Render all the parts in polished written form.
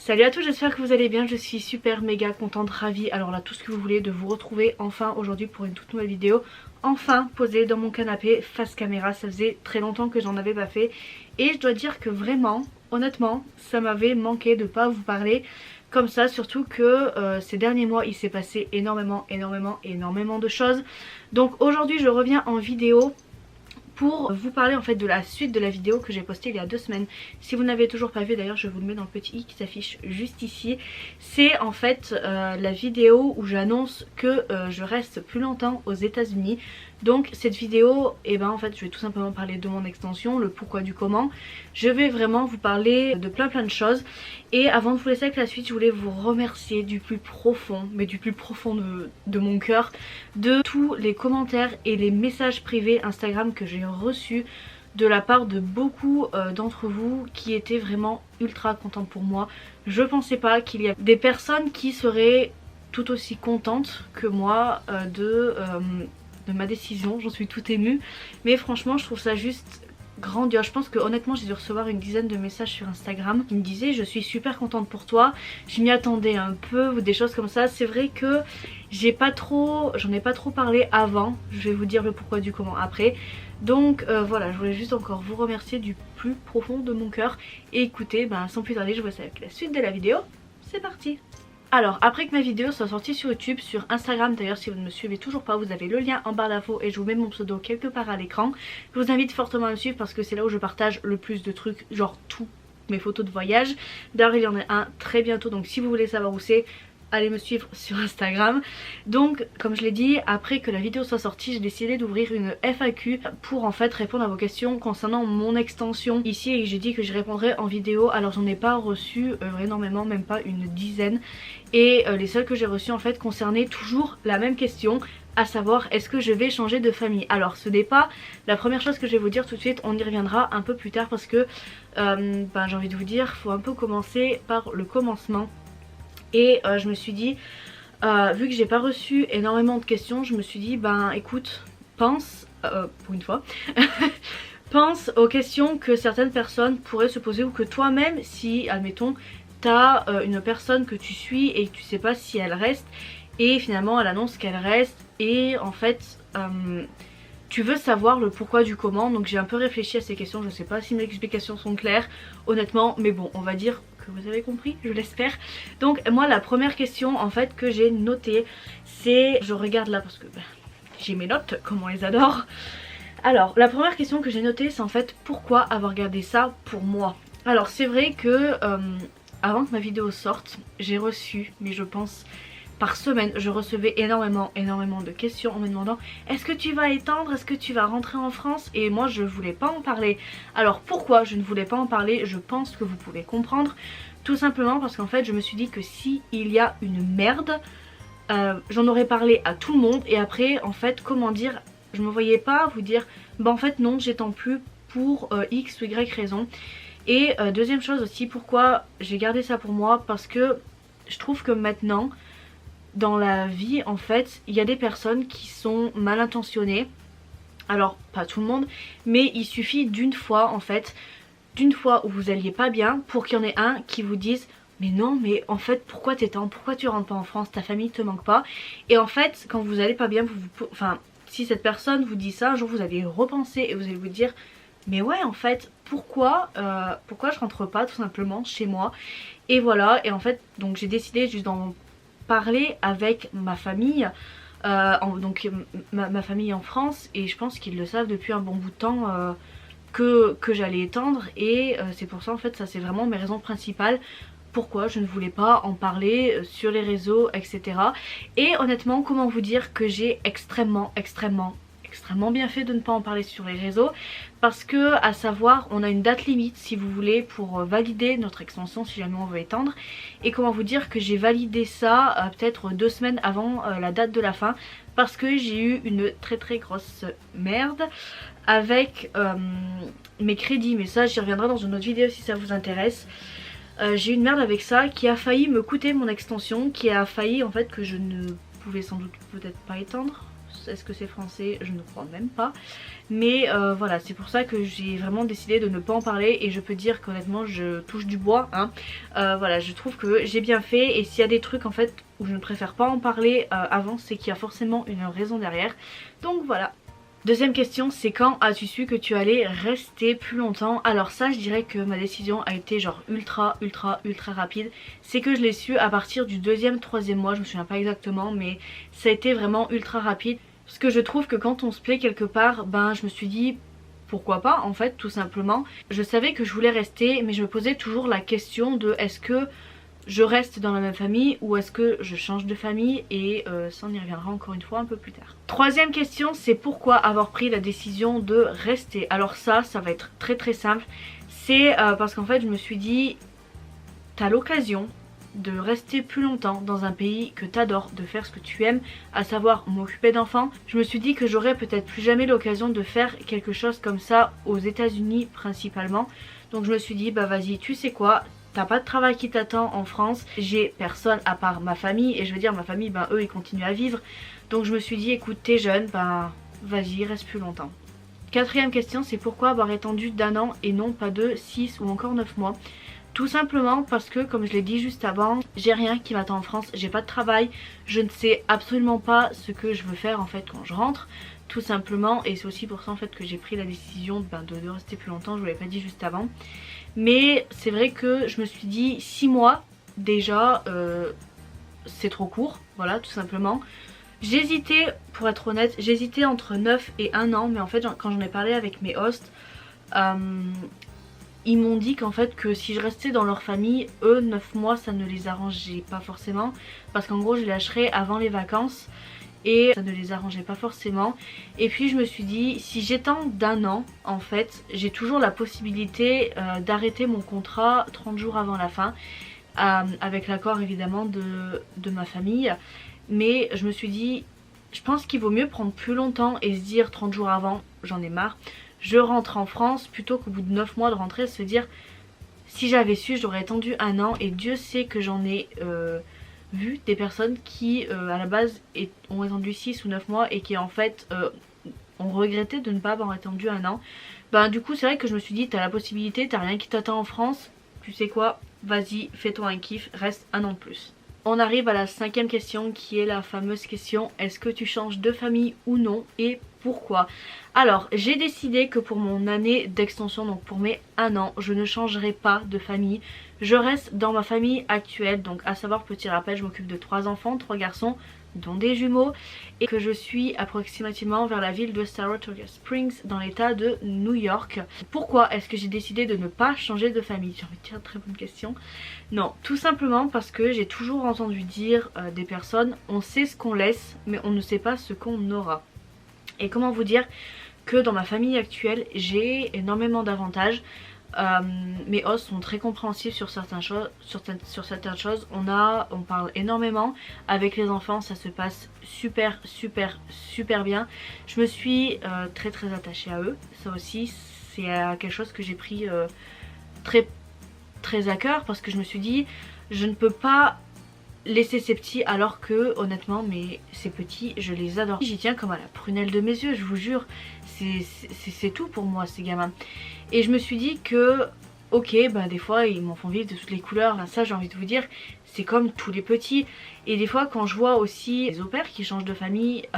Salut à tous, j'espère que vous allez bien, je suis super méga contente, ravie, alors là tout ce que vous voulez, de vous retrouver enfin aujourd'hui pour une toute nouvelle vidéo. Enfin posée dans mon canapé face caméra, ça faisait très longtemps que j'en avais pas fait. Et je dois dire que vraiment, honnêtement, ça m'avait manqué de pas vous parler comme ça. Surtout que ces derniers mois il s'est passé énormément de choses. Donc aujourd'hui je reviens en vidéo pour vous parler en fait de la suite de la vidéo que j'ai postée il y a 2 semaines. Si vous n'avez toujours pas vu, d'ailleurs je vous le mets dans le petit i qui s'affiche juste ici. C'est en fait la vidéo où j'annonce que je reste plus longtemps aux États-Unis. Donc cette vidéo, et ben en fait je vais tout simplement parler de mon extension, le pourquoi du comment. Je vais vraiment vous parler de plein de choses. Et avant de vous laisser avec la suite, je voulais vous remercier du plus profond, mais du plus profond de mon cœur, de tous les commentaires et les messages privés Instagram que j'ai reçus de la part de beaucoup d'entre vous qui étaient vraiment ultra contentes pour moi. Je pensais pas qu'il y avait des personnes qui seraient tout aussi contentes que moi de ma décision. J'en suis toute émue, mais franchement je trouve ça juste grandiose. Je pense que honnêtement j'ai dû recevoir une dizaine de messages sur Instagram qui me disaient je suis super contente pour toi, je m'y attendais un peu, ou des choses comme ça. C'est vrai que j'en ai pas trop parlé avant, je vais vous dire le pourquoi du comment après. Donc voilà, je voulais juste encore vous remercier du plus profond de mon cœur. Et écoutez, sans plus tarder, je vous laisse avec la suite de la vidéo. C'est parti. Alors après que ma vidéo soit sortie sur YouTube, sur Instagram d'ailleurs, si vous ne me suivez toujours pas, vous avez le lien en barre d'infos et je vous mets mon pseudo quelque part à l'écran. Je vous invite fortement à me suivre parce que c'est là où je partage le plus de trucs, genre tout mes photos de voyage. D'ailleurs il y en a un très bientôt, donc si vous voulez savoir où c'est, allez me suivre sur Instagram. Donc comme je l'ai dit, après que la vidéo soit sortie, j'ai décidé d'ouvrir une FAQ pour en fait répondre à vos questions concernant mon extension ici, et j'ai dit que je répondrais en vidéo. Alors j'en ai pas reçu énormément, même pas une dizaine, et les seules que j'ai reçues en fait concernaient toujours la même question, à savoir est-ce que je vais changer de famille. Alors ce n'est pas la première chose que je vais vous dire tout de suite, on y reviendra un peu plus tard parce que j'ai envie de vous dire, faut un peu commencer par le commencement. Et je me suis dit, vu que j'ai pas reçu énormément de questions, je me suis dit écoute, pense, pour une fois, pense aux questions que certaines personnes pourraient se poser, ou que toi-même, si admettons t'as une personne que tu suis et que tu sais pas si elle reste, et finalement elle annonce qu'elle reste, et en fait tu veux savoir le pourquoi du comment. Donc j'ai un peu réfléchi à ces questions, je sais pas si mes explications sont claires honnêtement, mais bon, on va dire que vous avez compris, je l'espère. Donc moi la première question en fait que j'ai notée, c'est, je regarde là parce que j'ai mes notes comme on les adore. Alors la première question que j'ai notée, c'est en fait pourquoi avoir gardé ça pour moi. Alors c'est vrai que avant que ma vidéo sorte, j'ai reçu, mais je pense par semaine, je recevais énormément de questions en me demandant est-ce que tu vas étendre, est-ce que tu vas rentrer en France, et moi je voulais pas en parler. Alors pourquoi je ne voulais pas en parler, je pense que vous pouvez comprendre. Tout simplement parce qu'en fait je me suis dit que si il y a une merde, j'en aurais parlé à tout le monde, et après en fait comment dire, je me voyais pas vous dire en fait non j'étends plus pour x ou y raison. Et deuxième chose aussi, pourquoi j'ai gardé ça pour moi, parce que je trouve que maintenant dans la vie en fait il y a des personnes qui sont mal intentionnées. Alors pas tout le monde, mais il suffit d'une fois en fait, d'une fois où vous alliez pas bien, pour qu'il y en ait un qui vous dise mais non, mais en fait pourquoi t'étends, pourquoi tu rentres pas en France, ta famille te manque pas. Et en fait quand vous allez pas bien, si cette personne vous dit ça, un jour vous allez repenser et vous allez vous dire mais ouais en fait pourquoi je rentre pas tout simplement chez moi. Et voilà, et en fait donc j'ai décidé juste d'en parler avec ma famille, donc ma famille en France, et je pense qu'ils le savent depuis un bon bout de temps que j'allais étendre. Et c'est pour ça en fait, ça c'est vraiment mes raisons principales pourquoi je ne voulais pas en parler sur les réseaux etc. Et honnêtement comment vous dire que j'ai extrêmement bien fait de ne pas en parler sur les réseaux, parce que à savoir on a une date limite si vous voulez pour valider notre extension si jamais on veut étendre. Et comment vous dire que j'ai validé ça peut-être 2 semaines avant la date de la fin, parce que j'ai eu une très grosse merde avec mes crédits, mais ça j'y reviendrai dans une autre vidéo si ça vous intéresse. J'ai eu une merde avec ça qui a failli me coûter mon extension, qui a failli en fait que je ne pouvais sans doute peut-être pas étendre, Est-ce que c'est français? Je ne crois même pas. Mais voilà, c'est pour ça que j'ai vraiment décidé de ne pas en parler. Et je peux dire qu'honnêtement je touche du bois hein. Voilà, je trouve que j'ai bien fait. Et s'il y a des trucs en fait où je ne préfère pas en parler avant, c'est qu'il y a forcément une raison derrière. Donc voilà. Deuxième question, c'est quand as-tu su que tu allais rester plus longtemps? Alors ça, je dirais que ma décision a été genre ultra rapide. C'est que je l'ai su à partir du deuxième, troisième mois, je me souviens pas exactement, mais ça a été vraiment ultra rapide. Parce que je trouve que quand on se plaît quelque part, ben je me suis dit pourquoi pas en fait, tout simplement. Je savais que je voulais rester, mais je me posais toujours la question de est-ce que je reste dans la même famille ou est-ce que je change de famille, et ça on y reviendra encore une fois un peu plus tard. Troisième question, c'est pourquoi avoir pris la décision de rester. Alors ça va être très simple. C'est parce qu'en fait je me suis dit, t'as l'occasion de rester plus longtemps dans un pays que t'adores, de faire ce que tu aimes, à savoir m'occuper d'enfants. Je me suis dit que j'aurais peut-être plus jamais l'occasion de faire quelque chose comme ça aux États-Unis principalement. Donc je me suis dit bah vas-y, tu sais quoi, t'as pas de travail qui t'attend en France, j'ai personne à part ma famille, et je veux dire ma famille, ben eux ils continuent à vivre. Donc je me suis dit écoute, t'es jeune, ben vas-y, reste plus longtemps. Quatrième question, c'est pourquoi avoir étendu d'un an et non pas de 6 ou encore 9 mois. Tout simplement parce que, comme je l'ai dit juste avant, j'ai rien qui m'attend en France, j'ai pas de travail, je ne sais absolument pas ce que je veux faire en fait quand je rentre, tout simplement. Et c'est aussi pour ça en fait que j'ai pris la décision de rester plus longtemps, je vous l'avais pas dit juste avant. Mais c'est vrai que je me suis dit 6 mois déjà c'est trop court, voilà tout simplement. J'hésitais, pour être honnête, j'hésitais entre 9 et 1 an, mais en fait quand j'en ai parlé avec mes hosts, ils m'ont dit qu'en fait que si je restais dans leur famille, eux 9 mois ça ne les arrangeait pas forcément, parce qu'en gros je lâcherais avant les vacances et ça ne les arrangeait pas forcément. Et puis je me suis dit, si j'étends d'1 an en fait, j'ai toujours la possibilité d'arrêter mon contrat 30 jours avant la fin, avec l'accord évidemment de ma famille. Mais je me suis dit, je pense qu'il vaut mieux prendre plus longtemps et se dire 30 jours avant, j'en ai marre, je rentre en France, plutôt qu'au bout de 9 mois de rentrer, se dire si j'avais su j'aurais attendu 1 an. Et Dieu sait que j'en ai vu des personnes qui à la base ont attendu 6 ou 9 mois et qui en fait ont regretté de ne pas avoir attendu 1 an. Ben du coup c'est vrai que je me suis dit, t'as la possibilité, t'as rien qui t'attend en France, tu sais quoi, vas-y, fais-toi un kiff, reste 1 an de plus. On arrive à la 5e question, qui est la fameuse question, est-ce que tu changes de famille ou non, et pourquoi? Alors j'ai décidé que pour mon année d'extension, donc pour mes 1 an, je ne changerai pas de famille. Je reste dans ma famille actuelle, donc à savoir, petit rappel, je m'occupe de 3 enfants, 3 garçons, dont des jumeaux, et que je suis approximativement vers la ville de Saratoga Springs dans l'état de New York. Pourquoi est-ce que j'ai décidé de ne pas changer de famille? J'ai envie de dire, très bonne question. Non, tout simplement parce que j'ai toujours entendu dire des personnes, on sait ce qu'on laisse mais on ne sait pas ce qu'on aura. Et comment vous dire que dans ma famille actuelle j'ai énormément d'avantages. Mes hosts sont très compréhensifs sur certaines choses, on parle énormément avec les enfants, ça se passe super bien. Je me suis très attachée à eux, ça aussi c'est quelque chose que j'ai pris très à cœur, parce que je me suis dit je ne peux pas laisser ces petits alors que honnêtement mais ces petits je les adore. J'y tiens comme à la prunelle de mes yeux, je vous jure, c'est tout pour moi ces gamins. Et je me suis dit que ok, bah des fois ils m'en font vivre de toutes les couleurs, là ça j'ai envie de vous dire, c'est comme tous les petits. Et des fois quand je vois aussi les au-pairs qui changent de famille,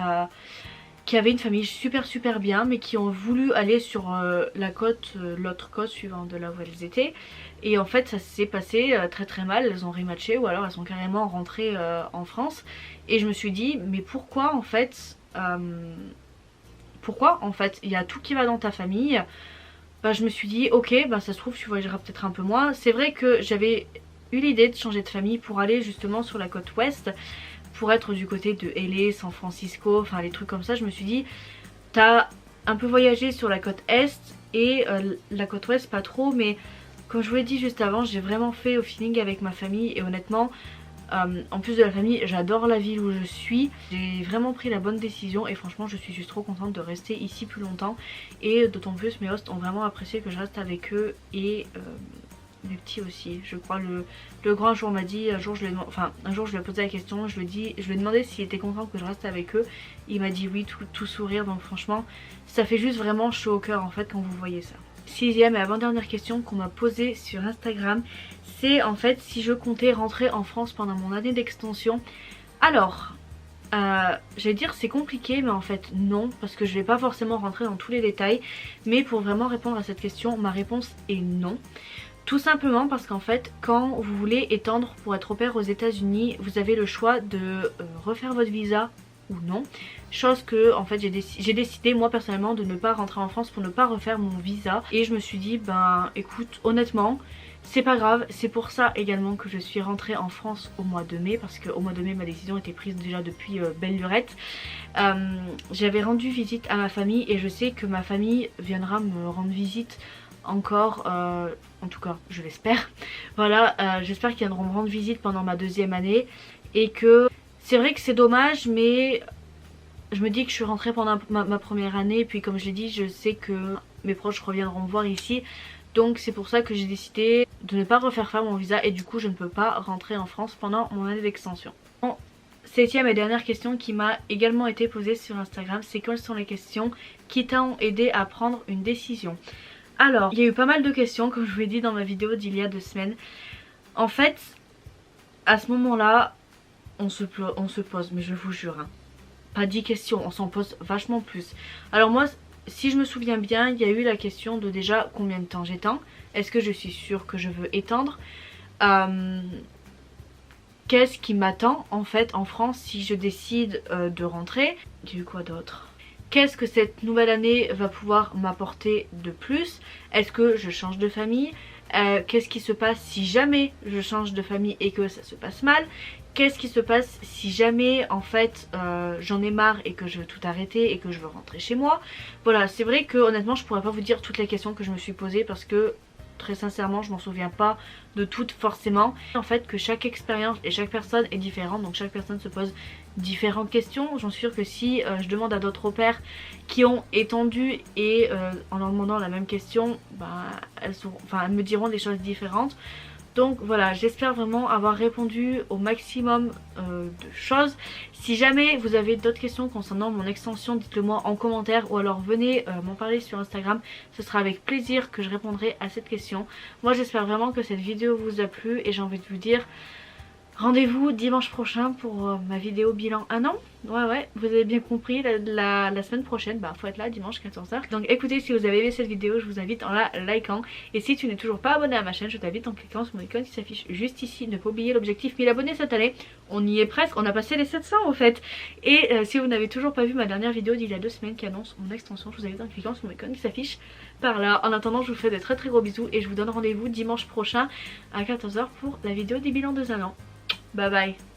qui avaient une famille super bien mais qui ont voulu aller sur la côte, l'autre côte suivant de là où elles étaient, et en fait ça s'est passé très mal, elles ont rematché ou alors elles sont carrément rentrées en France. Et je me suis dit mais pourquoi en fait il y a tout qui va dans ta famille. Bah je me suis dit ok, bah ça se trouve tu voyageras peut-être un peu moins. C'est vrai que j'avais eu l'idée de changer de famille pour aller justement sur la côte ouest, pour être du côté de LA, San Francisco, enfin les trucs comme ça. Je me suis dit t'as un peu voyagé sur la côte est et la côte ouest pas trop, mais comme je vous l'ai dit juste avant, j'ai vraiment fait au feeling avec ma famille. Et honnêtement en plus de la famille, j'adore la ville où je suis. J'ai vraiment pris la bonne décision et franchement je suis juste trop contente de rester ici plus longtemps. Et d'autant plus mes hosts ont vraiment apprécié que je reste avec eux, et mes petits aussi. Je crois le grand jour m'a dit, un jour je lui ai posé la question, je lui ai demandé s'il était content que je reste avec eux. Il m'a dit oui, tout sourire, donc franchement ça fait juste vraiment chaud au cœur en fait quand vous voyez ça. Sixième et avant-dernière question qu'on m'a posée sur Instagram, c'est en fait si je comptais rentrer en France pendant mon année d'extension. Alors, j'allais dire c'est compliqué, mais en fait non, parce que je vais pas forcément rentrer dans tous les détails. Mais pour vraiment répondre à cette question, ma réponse est non. Tout simplement parce qu'en fait, quand vous voulez étendre pour être au pair aux États-Unis, vous avez le choix de refaire votre visa ou non. Chose que en fait j'ai décidé moi personnellement de ne pas rentrer en France pour ne pas refaire mon visa. Et je me suis dit ben écoute, honnêtement c'est pas grave. C'est pour ça également que je suis rentrée en France au mois de mai, parce qu'au mois de mai ma décision était prise déjà depuis belle lurette. J'avais rendu visite à ma famille et je sais que ma famille viendra me rendre visite encore, en tout cas je l'espère. Voilà, j'espère qu'ils viendront me rendre visite pendant ma deuxième année. Et que c'est vrai que c'est dommage, mais je me dis que je suis rentrée pendant ma première année. Et puis comme je l'ai dit, je sais que mes proches reviendront me voir ici. Donc c'est pour ça que j'ai décidé de ne pas refaire mon visa. Et du coup je ne peux pas rentrer en France pendant mon année d'extension. Bon, septième et dernière question qui m'a également été posée sur Instagram, c'est quelles sont les questions qui t'ont aidé à prendre une décision. Alors, il y a eu pas mal de questions comme je vous l'ai dit dans ma vidéo d'il y a 2 semaines. En fait, à ce moment-là, on se pose, mais je vous jure, hein, pas 10 questions, on s'en pose vachement plus. Alors moi, si je me souviens bien, il y a eu la question de déjà combien de temps j'étends. Est-ce que je suis sûre que je veux étendre, qu'est-ce qui m'attend en fait en France si je décide de rentrer. Il y a eu quoi d'autre? Qu'est-ce que cette nouvelle année va pouvoir m'apporter de plus? Est-ce que je change de famille? Qu'est-ce qui se passe si jamais je change de famille et que ça se passe mal? Qu'est-ce qui se passe si jamais en fait j'en ai marre et que je veux tout arrêter et que je veux rentrer chez moi? Voilà, c'est vrai que honnêtement je pourrais pas vous dire toutes les questions que je me suis posées parce que très sincèrement je m'en souviens pas de toutes forcément. En fait que chaque expérience et chaque personne est différente, donc chaque personne se pose différentes questions. J'en suis sûre que si je demande à d'autres au pair qui ont étendu et en leur demandant la même question, bah, elles me diront des choses différentes. Donc voilà, j'espère vraiment avoir répondu au maximum de choses. Si jamais vous avez d'autres questions concernant mon extension, dites-le moi en commentaire ou alors venez m'en parler sur Instagram. Ce sera avec plaisir que je répondrai à cette question. Moi j'espère vraiment que cette vidéo vous a plu et j'ai envie de vous dire rendez-vous dimanche prochain pour ma vidéo bilan 1 an. Ouais, vous avez bien compris, la semaine prochaine, bah faut être là dimanche 14h. Donc écoutez, si vous avez aimé cette vidéo, je vous invite en la likant. Et si tu n'es toujours pas abonné à ma chaîne, je t'invite en cliquant sur mon icône qui s'affiche juste ici. Ne pas oublier l'objectif 1000 abonnés cette année. On y est presque, on a passé les 700 au fait. Et si vous n'avez toujours pas vu ma dernière vidéo d'il y a 2 semaines qui annonce mon extension, je vous invite en cliquant sur mon icône qui s'affiche par là. En attendant, je vous fais de très gros bisous et je vous donne rendez-vous dimanche prochain à 14h pour la vidéo des bilans de 1 an. Bye bye.